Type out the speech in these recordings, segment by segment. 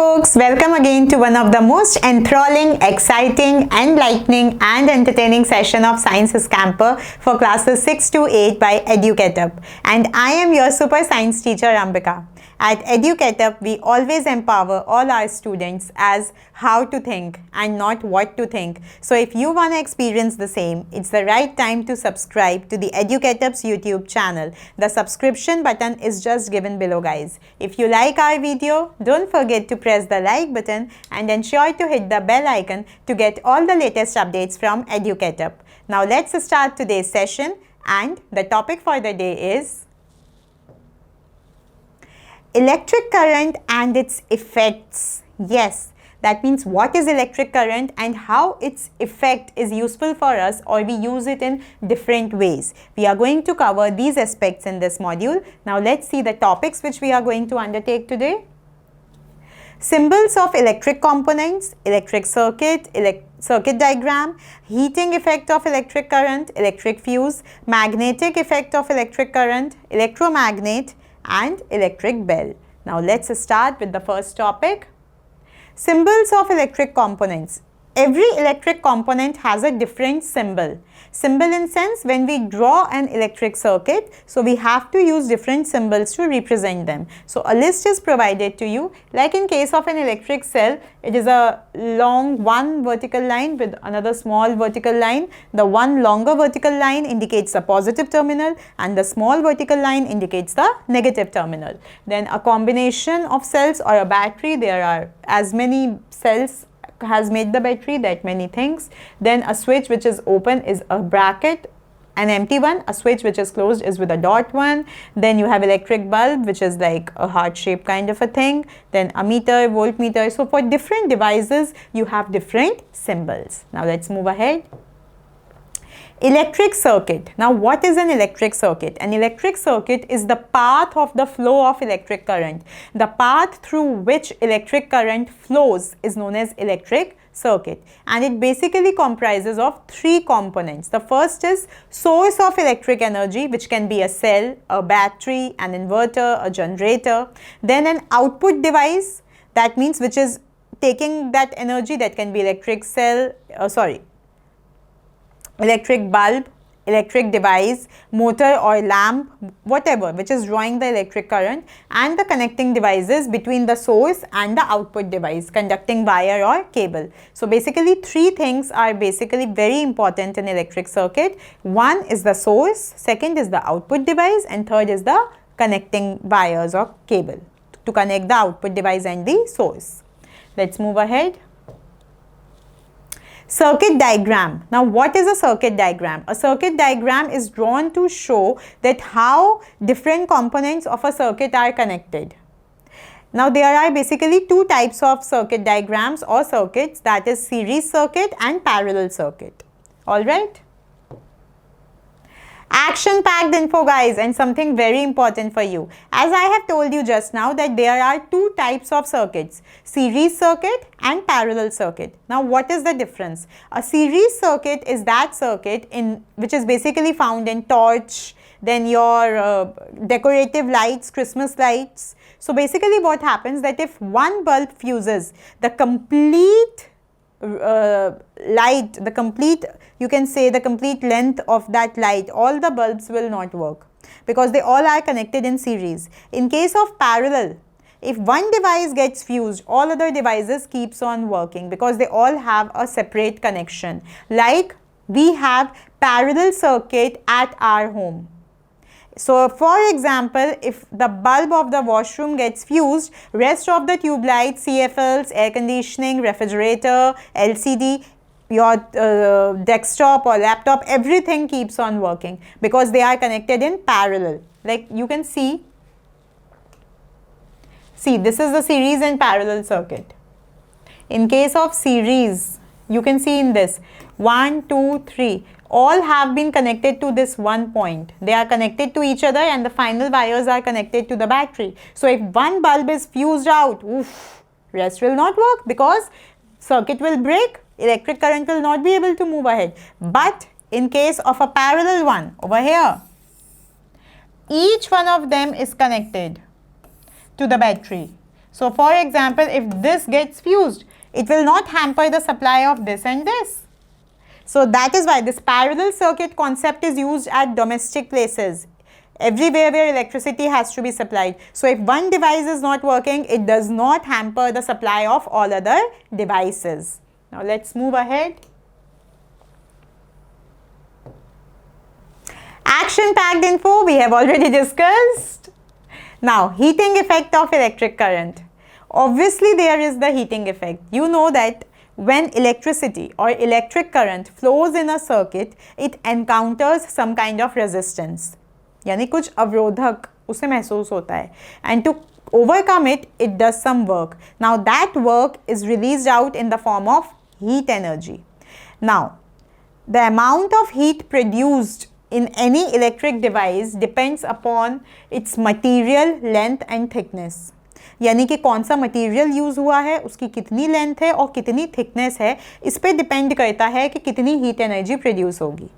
folks, welcome again to one of the most enthralling, exciting, enlightening and entertaining session of Science Scamper for classes 6 to 8 by EduCatUp. And I am your super science teacher Ambika. At EduCatUp, we always empower all our students as how to think and not what to think. So if you want to experience the same, it's the right time to subscribe to the EduCatUp's YouTube channel. The subscription button is just given below, guys. If you like our video, don't forget to press the like button and ensure to hit the bell icon to get all the latest updates from EduCatUp. Now let's start today's session, and the topic for the day is electric current and its effects. Yes, that means what is electric current and how its effect is useful for us, or we use it in different ways. We are going to cover these aspects in this module. Now let's see the topics which we are going to undertake today. Symbols of electric components, electric circuit, circuit diagram, heating effect of electric current, electric fuse, magnetic effect of electric current, electromagnet, and electric bell. Now let's start with the first topic. Symbols of electric components. Every electric component has a different symbol. Symbol in sense, when we draw an electric circuit, so we have to use different symbols to represent them. So a list is provided to you. Like in case of an electric cell, it is a long one vertical line with another small vertical line. The one longer vertical line indicates the positive terminal and the small vertical line indicates the negative terminal. Then a combination of cells or a battery, there are as many cells has made the battery, that many things. Then a switch which is open is a bracket, an empty one. A switch which is closed is with a dot one. Then you have electric bulb, which is like a heart shape kind of a thing. Then a meter, voltmeter. So for different devices you have different symbols. Now let's move ahead. Electric circuit. Now what is an electric circuit? An electric circuit is the path of the flow of electric current. The path through which electric current flows is known as electric circuit, and it basically comprises of three components. The first is source of electric energy, which can be a cell, a battery, an inverter, a generator. Then an output device, that means which is taking that energy, that can be electric cell, electric bulb, electric device, motor or lamp, whatever, which is drawing the electric current, and the connecting devices between the source and the output device, conducting wire or cable. So basically three things are basically very important in electric circuit. One is the source, second is the output device, and third is the connecting wires or cable to connect the output device and the source. Let's move ahead. Circuit diagram. Now what is a circuit diagram? A circuit diagram is drawn to show that how different components of a circuit are connected. Now there are basically two types of circuit diagrams or circuits, that is series circuit and parallel circuit. Alright. Action packed info, guys, and something very important for you. As I have told you just now that there are two types of circuits, series circuit and parallel circuit. Now what is the difference? A series circuit is that circuit in which is basically found in torch, then your decorative lights, Christmas lights. So basically what happens that if one bulb fuses, the complete light, you can say the complete length of that light, all the bulbs will not work because they all are connected in series. In case of parallel, if one device gets fused, all other devices keeps on working because they all have a separate connection. Like we have parallel circuit at our home. So for example, if the bulb of the washroom gets fused, rest of the tube lights, CFLs, air conditioning, refrigerator, LCD, your desktop or laptop, everything keeps on working because they are connected in parallel. Like you can see this is the series and parallel circuit. In case of series, you can see in this 1, 2, 3. All have been connected to this one point. They are connected to each other and the final wires are connected to the battery. So if one bulb is fused out, rest will not work because circuit will break, electric current will not be able to move ahead. But in case of a parallel one, over here, each one of them is connected to the battery. So for example, if this gets fused, it will not hamper the supply of this and this. So that is why this parallel circuit concept is used at domestic places, everywhere where electricity has to be supplied. So if one device is not working, it does not hamper the supply of all other devices. Now let's move ahead. Action-packed info we have already discussed. Now, heating effect of electric current. Obviously, there is the heating effect. You know that when electricity or electric current flows in a circuit, it encounters some kind of resistance. यानी कुछ अवरोधक उसे महसूस होता है. And to overcome it, it does some work. Now, that work is released out in the form of heat energy. Now, the amount of heat produced in any electric device depends upon its material, length and thickness. यानी कि कौन सा material use हुआ है, उसकी कितनी length है और कितनी थिकनेस है, इस पे डिपेंड करता है कि कितनी हीट एनर्जी प्रोड्यूस होगी.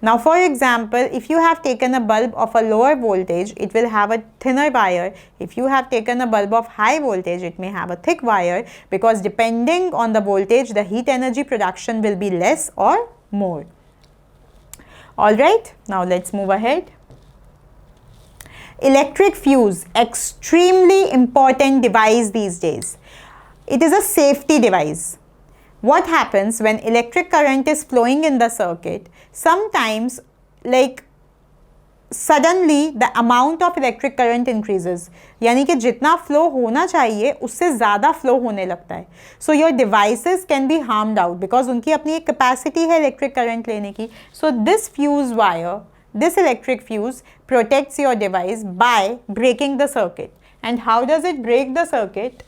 Now for example, if you have taken a bulb of a lower voltage, it will have a thinner wire. If you have taken a bulb of high voltage, it may have a thick wire, because depending on the voltage, the heat energy production will be less or more. Alright, now let's move ahead. Electric fuse, extremely important device these days. It is a safety device. What happens when electric current is flowing in the circuit? Sometimes, like suddenly the amount of electric current increases. यानी कि जितना flow होना चाहिए उससे ज़्यादा flow होने लगता है. So your devices can be harmed out because उनकी अपनी एक capacity है electric current लेने की. So this fuse wire, this electric fuse protects your device by breaking the circuit. And how does it break the circuit?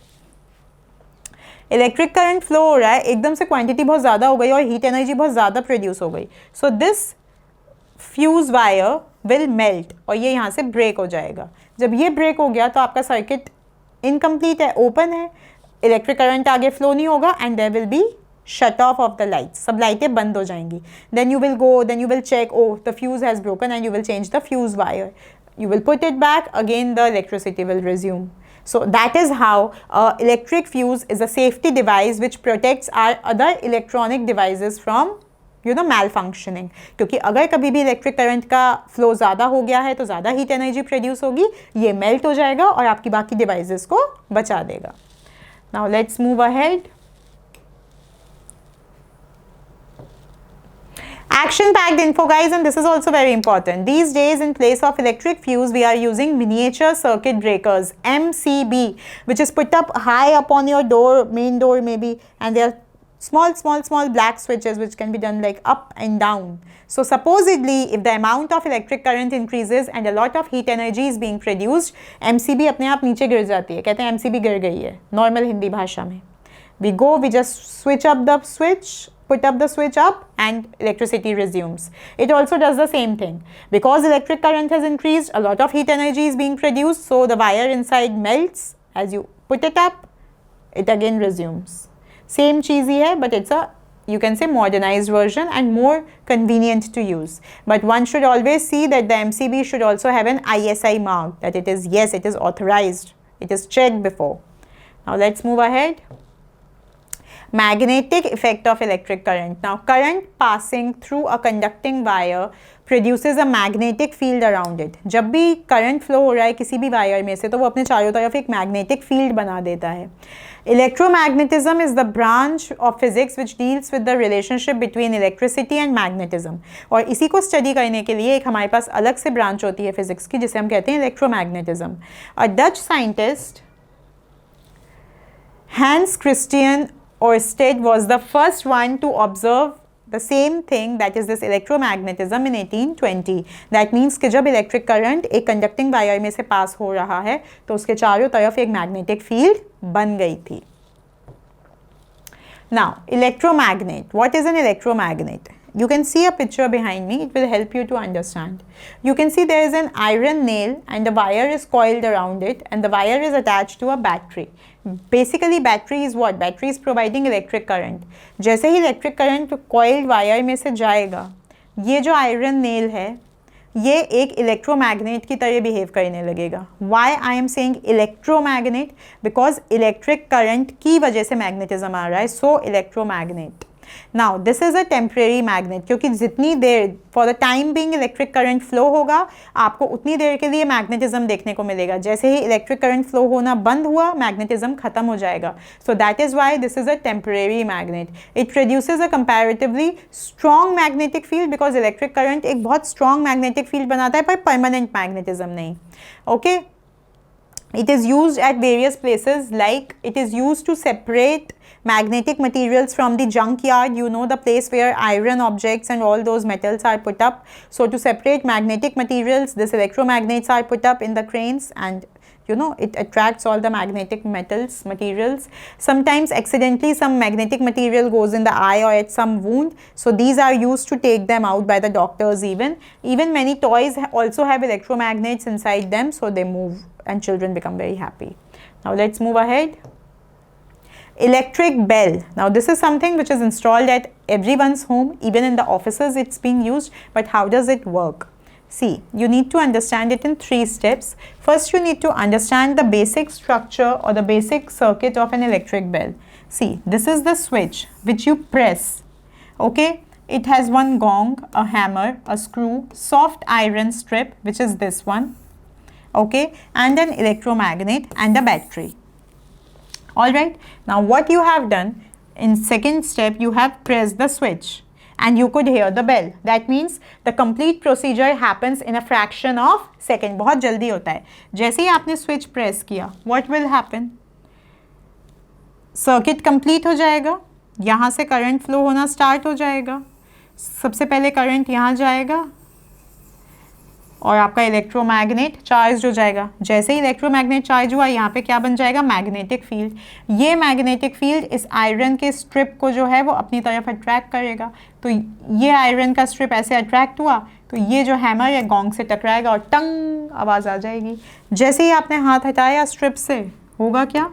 Electric current flow हो रहा है, एकदम से क्वांटिटी बहुत ज़्यादा हो गई और हीट एनर्जी बहुत ज़्यादा प्रोड्यूस हो गई. So this fuse wire will melt और ये यहाँ से ब्रेक हो जाएगा. जब ये ब्रेक हो गया तो आपका सर्किट इनकम्प्लीट है, ओपन है, इलेक्ट्रिक करंट आगे फ्लो नहीं होगा and there will be shut off the lights. सब लाइटें बंद हो जाएंगी. Then you will go, then you will check, oh, the fuse has broken, and you will change the fuse wire. You will put it back, again the electricity will resume. So that is how electric fuse is a safety device which protects our other electronic devices from, you know, malfunctioning. क्योंकि अगर कभी भी electric current का flow ज़्यादा हो गया है तो ज़्यादा हीट एनर्जी प्रोड्यूस होगी, ये मेल्ट हो जाएगा और आपकी बाकी डिवाइसेस को बचा देगा. Now let's move ahead. Action-packed info, guys, and this is also very important. These days, in place of electric fuse, we are using miniature circuit breakers, MCB, which is put up high up on your door, main door maybe, and they are small black switches which can be done like up and down. So supposedly, if the amount of electric current increases and a lot of heat energy is being produced, MCB अपने आप नीचे गिर जाती है. कहते हैं MCB गिर गई है, normal हिंदी भाषा में. We go, we just switch up the switch, put up the switch up and electricity resumes. It also does the same thing. Because electric current has increased, a lot of heat energy is being produced, so the wire inside melts. As you put it up, it again resumes. Same cheesy hai, but it's a, you can say, modernized version and more convenient to use. But one should always see that the MCB should also have an ISI mark, that it is, yes, it is authorized, it is checked before. Now let's move ahead. Magnetic effect of electric current. Now, current passing through a conducting wire produces a magnetic field around it. जब भी current flow हो रहा है किसी भी wire में से तो वो अपने चारों तरफ एक magnetic field बना देता है. Electromagnetism is the branch of physics which deals with the relationship between electricity and magnetism. और इसी को study करने के लिए एक हमारे पास अलग से branch होती है physics की जिसे हम कहते हैं electromagnetism. A Dutch scientist, Hans Christian Ørsted, was the first one to observe the same thing, that is this electromagnetism, in 1820. That means कि जब electric current एक conducting wire में से pass हो रहा है तो उसके चारों तरफ एक magnetic field बन गई थी. Now, electromagnet. What is an electromagnet? You can see a picture behind me. It will help you to understand. You can see there is an iron nail and the wire is coiled around it and the wire is attached to a battery. Basically, battery is what? Battery is providing electric current. जैसे ही electric current coiled wire में से जाएगा, ये जो iron nail है, ये एक electromagnet की तरह बिहेव करने लगेगा. Why I am saying electromagnet? Because electric current की वजह से मैग्नेटिज्म आ रहा है, so electromagnet. Now this is a temporary magnet, क्योंकि जितनी देर for the time being electric current flow होगा आपको उतनी देर के लिए मैग्नेटिज्म देखने को मिलेगा. जैसे ही इलेक्ट्रिक करंट फ्लो होना बंद हुआ मैग्नेटिज्म खत्म हो जाएगा. So that is why this is a temporary magnet. It produces a comparatively strong magnetic field, because electric current एक बहुत स्ट्रॉन्ग मैग्नेटिक फील्ड बनाता है पर परमानेंट मैग्नेटिज्म नहीं. Okay, it is used at various places, like it is used to separate magnetic materials from the junkyard, you know, the place where iron objects and all those metals are put up. So to separate magnetic materials, this electromagnets are put up in the cranes, and you know, it attracts all the magnetic materials. Sometimes accidentally some magnetic material goes in the eye or at some wound, so these are used to take them out by the doctors. Even many toys also have electromagnets inside them, so they move and children become very happy. Now let's move ahead. Electric bell. Now this is something which is installed at everyone's home, even in the offices it's being used. But how does it work? See, you need to understand it in 3 steps. First, you need to understand the basic structure or the basic circuit of an electric bell. See, this is the switch which you press. Okay, it has one gong, a hammer, a screw, soft iron strip, which is this one. Okay, and an electromagnet and a battery. All right, now what you have done in second step, you have pressed the switch and you could hear the bell. That means the complete procedure happens in a fraction of second. बहुत जल्दी होता है. जैसे ही आपने switch press किया, what will happen? Circuit complete हो जाएगा. यहाँ से current flow होना start हो जाएगा. सबसे पहले current यहाँ जाएगा और आपका इलेक्ट्रोमैग्नेट चार्ज हो जाएगा. जैसे ही इलेक्ट्रोमैग्नेट चार्ज हुआ, यहाँ पे क्या बन जाएगा? Magnetic field. ये मैग्नेटिक फील्ड इस आयरन के स्ट्रिप को जो है वो अपनी तरफ अट्रैक्ट करेगा. तो ये आयरन का स्ट्रिप ऐसे अट्रैक्ट हुआ तो ये जो हैमर या गोंग से टकराएगा और टंग आवाज़ आ जाएगी. जैसे ही आपने हाथ हटाया स्ट्रिप से, होगा क्या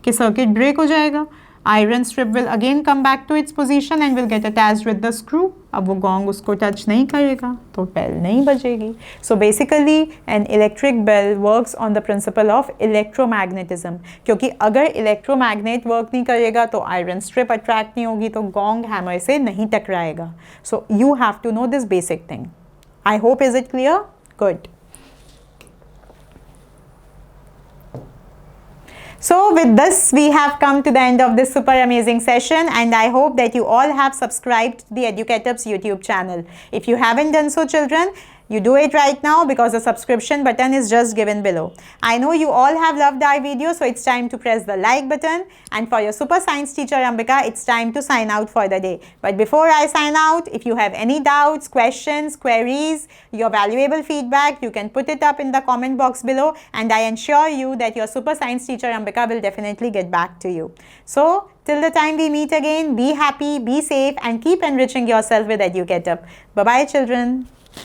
कि सर्किट ब्रेक हो जाएगा. Iron strip will again come back to its position and will get attached with the screw. अब वो gong उसको टच नहीं करेगा तो bell नहीं बजेगी. So basically an electric bell works on the principle of electromagnetism. क्योंकि अगर electromagnet work नहीं करेगा तो iron strip attract नहीं होगी तो gong hammer से नहीं टकराएगा. So you have to know this basic thing. I hope is it clear? Good. So with this we have come to the end of this super amazing session, and I hope that you all have subscribed to the Educators YouTube channel. If you haven't done so, children, you do it right now because the subscription button is just given below. I know you all have loved our video, so it's time to press the like button. And for your super science teacher Ambika, it's time to sign out for the day. But before I sign out, if you have any doubts, questions, queries, your valuable feedback, you can put it up in the comment box below, and I ensure you that your super science teacher Ambika will definitely get back to you. So till the time we meet again, be happy, be safe, and keep enriching yourself with Educators. Bye bye, children.